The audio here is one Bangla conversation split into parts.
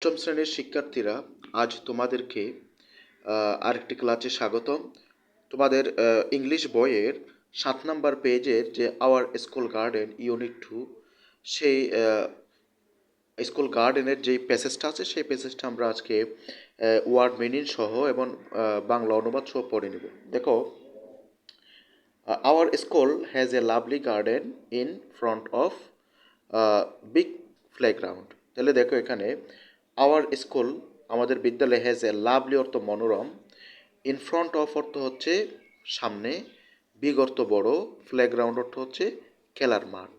অষ্টম শ্রেণীর শিক্ষার্থীরা, আজ তোমাদেরকে আরেকটি ক্লাসে স্বাগতম। তোমাদের ইংলিশ বইয়ের 7 নম্বর পেজের যে আওয়ার স্কুল গার্ডেন ইউনিট 2, সেই স্কুল গার্ডেনের যেই প্যাসেজটা আছে সেই প্যাসেজটা আমরা আজকে ওয়ার্ড মিনিং সহ এবং বাংলা অনুবাদ সহ পড়ে নেব। দেখো, our school has a lovely garden in front of big playground. তাহলে দেখো এখানে আওয়ার স্কুল, আমাদের বিদ্যালয়, হ্যাজ এ লাভলি অর্থ মনোরম, ইন ফ্রন্ট অফ অর্থ হচ্ছে সামনে, বিগ অর্থ বড়, প্লেগ্রাউন্ড অর্থ হচ্ছে খেলার মাঠ।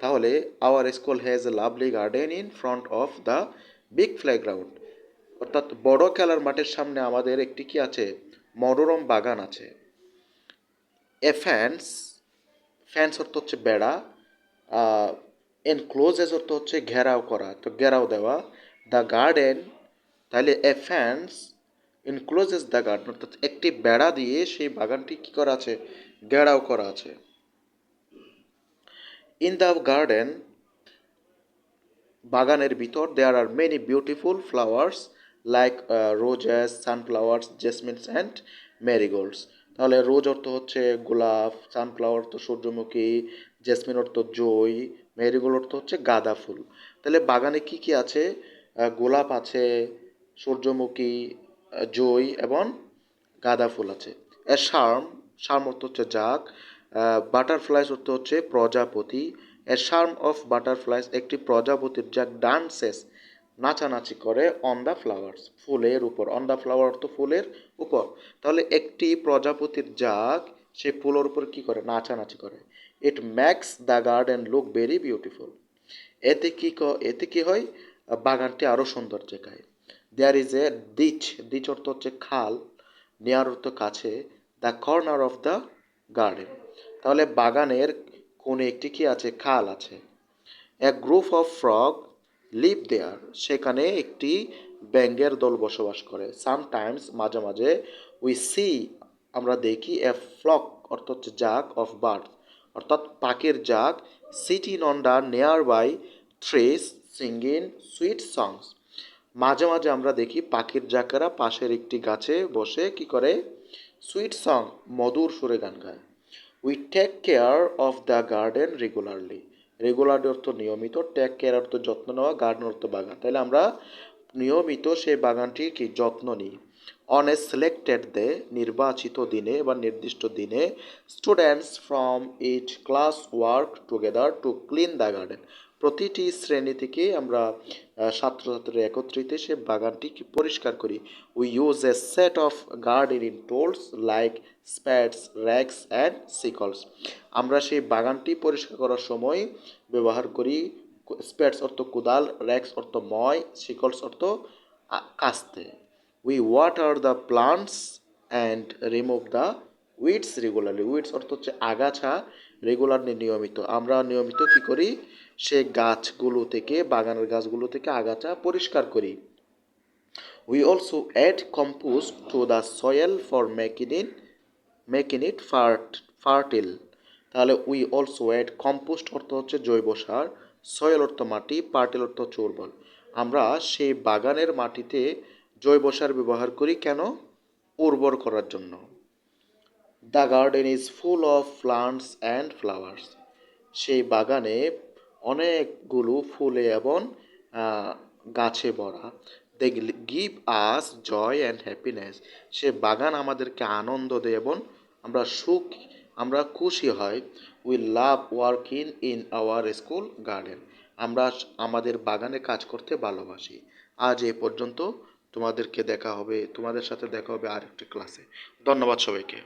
তাহলে our school has a lovely garden in front of the big playground, অর্থাৎ বড় খেলার মাঠের সামনে আমাদের একটি কি আছে? মনোরম বাগান আছে। এ ফ্যান্স, ফ্যান্স অর্থ হচ্ছে বেড়া, এনক্লোজেস অর্থ হচ্ছে ঘেরাও করা, তো ঘেরাও দেওয়া। দ্য গার্ডেন, তাহলে এ ফ্যান্স এনক্লোজেস দ্য গার্ডেন, অর্থাৎ একটি বেড়া দিয়ে সেই বাগানটি কি করা আছে? ঘেরাও করা আছে। ইন দ্য গার্ডেন, বাগানের ভিতর, there are many beautiful flowers like roses, sunflowers, jasmines and marigolds. তাহলে রোজ অর্থ হচ্ছে গোলাপ, সানফ্লাওয়ার অর্থ সূর্যমুখী, জেসমিন অর্থ জই, ম্যারিগোল্ড অর্থ হচ্ছে গাঁদা ফুল। তাহলে বাগানে কি কি আছে? গোলাপ আছে, সূর্যমুখী, জই এবং গাঁদা ফুল আছে। এ শার্ম, শার্ম অর্থ হচ্ছে জাগ, বাটারফ্লাইস অর্থ হচ্ছে প্রজাপতি। এ শার্ম অফ বাটারফ্লাইস, একটি প্রজাপতির জাগ ডান্সেস, নাচানাচি করে, অন দ্য ফ্লাওয়ার্স, ফুলের উপর। অন দ্য ফ্লাওয়ার অর্থ ফুলের উপর। তাহলে একটি প্রজাপতির জাগ সে ফুলের উপর কি করে? নাচানাচি করে। It makes the garden look very beautiful. এতে কি হয়? বাগানটি আরো সুন্দর দেখায়। There is a ditch, ditch অর্থ হচ্ছে খাল, নিয়ার অর্থ কাছে, the corner of the garden. তাহলে বাগানের কোণে একটি কি আছে? খাল আছে। A group of frog live there, সেখানে একটি ব্যাঙের দল বসবাস করে। সামটাইমস, মাঝে মাঝে, উই সি, আমরা দেখি, এ ফ্লক অর্থ হচ্ছে জাক, অফ বার্ড অর্থাৎ পাখির জাক, sitting on the nearby trees singing sweet songs. মাঝে মাঝে আমরা দেখি পাখির জাকেরা পাশের একটি গাছে বসে কি করে? সুইট সং, মধুর সুরে গান গায়। We take care of the garden regularly, regularly অর্থ নিয়মিত, টেক কেয়ার অর্থ যত্ন নেওয়া, গার্ডেন অর্থ বাগান। তাহলে আমরা নিয়মিত সেই বাগানটির কি যত্ন নিই। অন এ সিলেক্টেড ডে, নির্বাচিত দিনে বা নির্দিষ্ট দিনে, students from each class work together to clean the garden, প্রতিটি শ্রেণী থেকে আমরা ছাত্রছাত্রীরা একত্রিত সে বাগানটি পরিষ্কার করি। We use a set of gardening tools like spades, rakes and sickles, আমরা সেই বাগানটি পরিষ্কার করার সময় ব্যবহার করি স্প্যাডস অর্থ কোদাল, র্যাকস অর্থ মই, সিকলস অর্থ কাস্তে। We water the plants and remove the weeds regularly, weeds অর্থ হচ্ছে আগাছা, রেগুলারলি নিয়মিত, আমরা নিয়মিত কি করি? সে গাছগুলো থেকে, বাগানের গাছগুলো থেকে আগাছা পরিষ্কার করি। We also add compost to the soil for making it fertile. তাহলে উই অলসো অ্যাড কম্পোস্ট অর্থ হচ্ছে জৈব সার, সয়েল অর্থ মাটি, পার্টিল অর্থ হচ্ছে উর্বর। আমরা সেই বাগানের মাটিতে জৈব সার ব্যবহার করি কেন? উর্বর করার জন্য। The garden is full of plants and flowers, সেই বাগানে অনেকগুলো ফুলে এবং গাছে ভরা। They give us joy and happiness, সে বাগান আমাদেরকে আনন্দ দেয় এবং আমরা খুশি হয়। We love working in our school garden, আমরা আমাদের বাগানে কাজ করতে ভালোবাসি। আজ এই পর্যন্ত। তোমাদের সাথে দেখা হবে আরেকটি ক্লাসে। ধন্যবাদ সবাইকে।